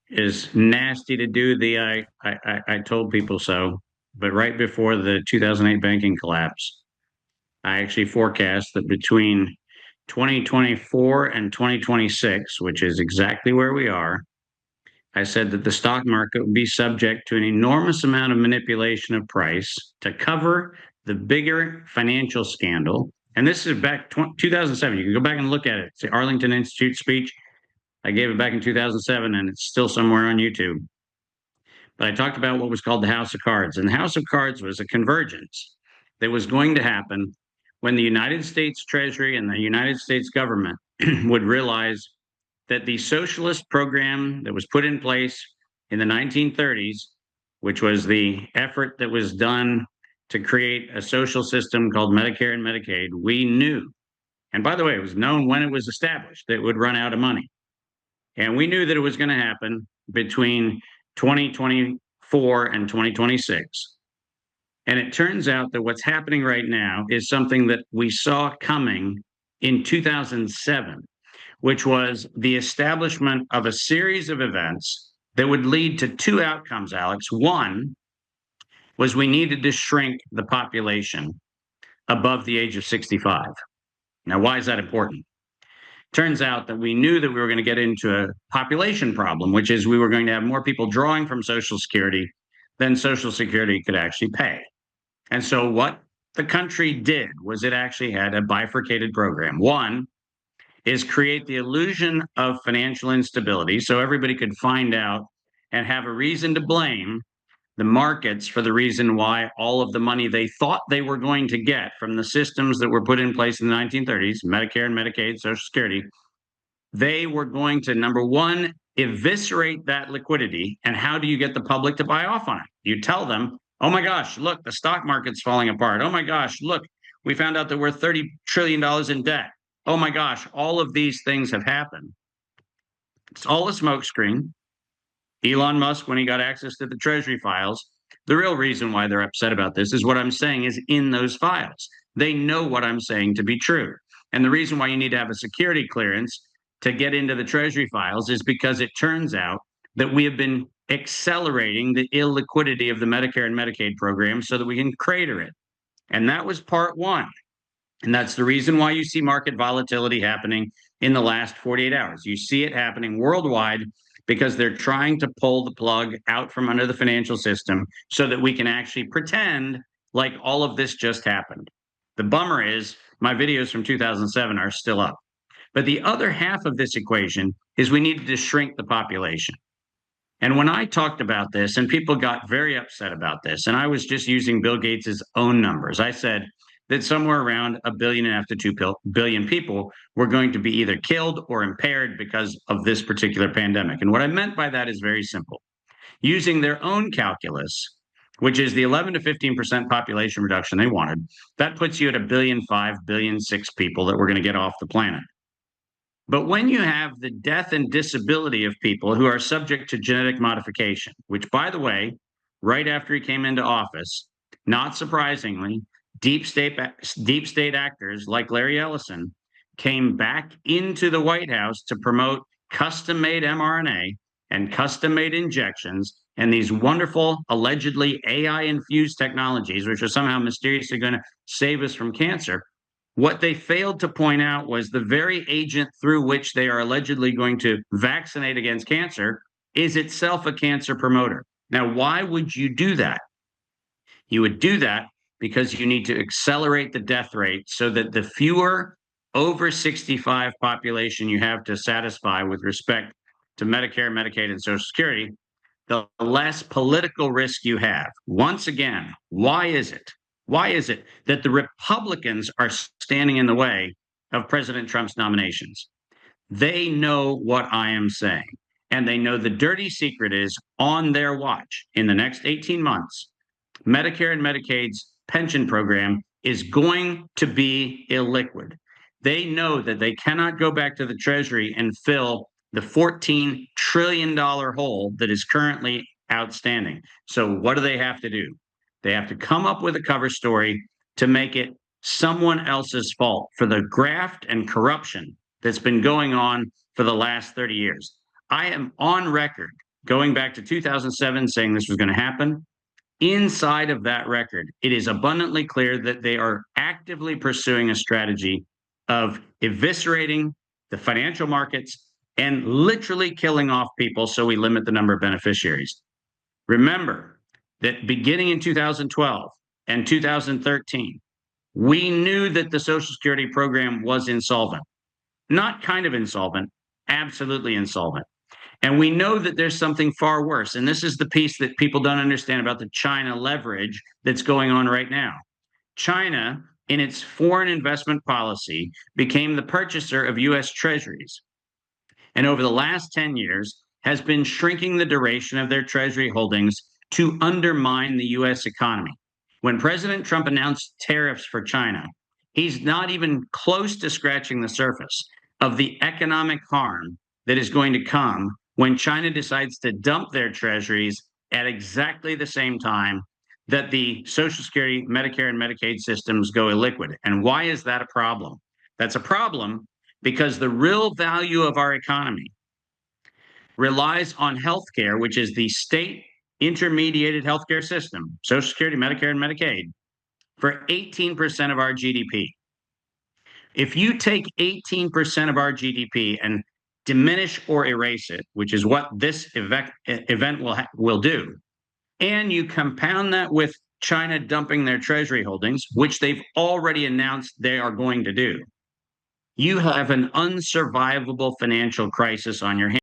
is nasty to do. I told people so, but right before the 2008 banking collapse, I actually forecast that between 2024 and 2026, which is exactly where we are, I said that the stock market would be subject to an enormous amount of manipulation of price to cover the bigger financial scandal. And this is back 2007. You can go back and look at it. It's the Arlington Institute speech. I gave it back in 2007, and it's still somewhere on YouTube. But I talked about what was called the House of Cards. And the House of Cards was a convergence that was going to happen when the United States Treasury and the United States government would realize that the socialist program that was put in place in the 1930s, which was the effort that was done to create a social system called Medicare and Medicaid, we knew, and by the way, it was known when it was established, that it would run out of money. And we knew that it was going to happen between 2024 and 2026. And it turns out that what's happening right now is something that we saw coming in 2007, which was the establishment of a series of events that would lead to two outcomes, Alex. One was we needed to shrink the population above the age of 65. Now, why is that important? Turns out that we knew that we were going to get into a population problem, which is we were going to have more people drawing from Social Security than Social Security could actually pay. And so what the country did was it actually had a bifurcated program. One is create the illusion of financial instability so everybody could find out and have a reason to blame the markets for the reason why all of the money they thought they were going to get from the systems that were put in place in the 1930s, Medicare and Medicaid, Social Security, they were going to, number one, eviscerate that liquidity. And how do you get the public to buy off on it? You tell them, oh my gosh, look, the stock market's falling apart. Oh my gosh, look, we found out that we're $30 trillion in debt. Oh my gosh, all of these things have happened. It's all a smokescreen. Elon Musk, when he got access to the Treasury files, the real reason why they're upset about this is what I'm saying is in those files. They know what I'm saying to be true. And the reason why you need to have a security clearance to get into the Treasury files is because it turns out that we have been accelerating the illiquidity of the Medicare and Medicaid program so that we can crater it. And that was part one. And that's the reason why you see market volatility happening in the last 48 hours. You see it happening worldwide because they're trying to pull the plug out from under the financial system so that we can actually pretend like all of this just happened. The bummer is my videos from 2007 are still up. But the other half of this equation is we needed to shrink the population. And when I talked about this, and people got very upset about this, and I was just using Bill Gates's own numbers, I said that somewhere around 1.5 billion to 2 billion people were going to be either killed or impaired because of this particular pandemic. And what I meant by that is very simple. Using their own calculus, which is the 11 to 15% population reduction they wanted, that puts you at 1.5 billion, 1.6 billion people that we're going to get off the planet. But when you have the death and disability of people who are subject to genetic modification, which, by the way, right after he came into office, not surprisingly, deep state actors like Larry Ellison came back into the White House to promote custom-made mRNA and custom-made injections and these wonderful, allegedly AI-infused technologies, which are somehow mysteriously going to save us from cancer. What they failed to point out was the very agent through which they are allegedly going to vaccinate against cancer is itself a cancer promoter. Now, why would you do that? You would do that because you need to accelerate the death rate so that the fewer over 65 population you have to satisfy with respect to Medicare, Medicaid, and Social Security, the less political risk you have. Once again, why is it? Why is it that the Republicans are standing in the way of President Trump's nominations? They know what I am saying, and they know the dirty secret is on their watch. In the next 18 months, Medicare and Medicaid's pension program is going to be illiquid. They know that they cannot go back to the Treasury and fill the $14 trillion hole that is currently outstanding. So what do they have to do? They have to come up with a cover story to make it someone else's fault for the graft and corruption that's been going on for the last 30 years. I am on record going back to 2007, saying this was going to happen. Inside of that record, it is abundantly clear that they are actively pursuing a strategy of eviscerating the financial markets and literally killing off people so we limit the number of beneficiaries. Remember that beginning in 2012 and 2013, we knew that the Social Security program was insolvent, not kind of insolvent, absolutely insolvent. And we know that there's something far worse. And this is the piece that people don't understand about the China leverage that's going on right now. China, in its foreign investment policy, became the purchaser of US treasuries. And over the last 10 years, has been shrinking the duration of their treasury holdings to undermine the US economy. When President Trump announced tariffs for China, he's not even close to scratching the surface of the economic harm that is going to come when China decides to dump their treasuries at exactly the same time that the Social Security, Medicare, and Medicaid systems go illiquid. And why is that a problem? That's a problem because the real value of our economy relies on healthcare, which is the state intermediated healthcare system, Social Security, Medicare, and Medicaid, for 18% of our GDP. If you take 18% of our GDP and diminish or erase it, which is what this event will do, and you compound that with China dumping their treasury holdings, which they've already announced they are going to do, you have an unsurvivable financial crisis on your hands.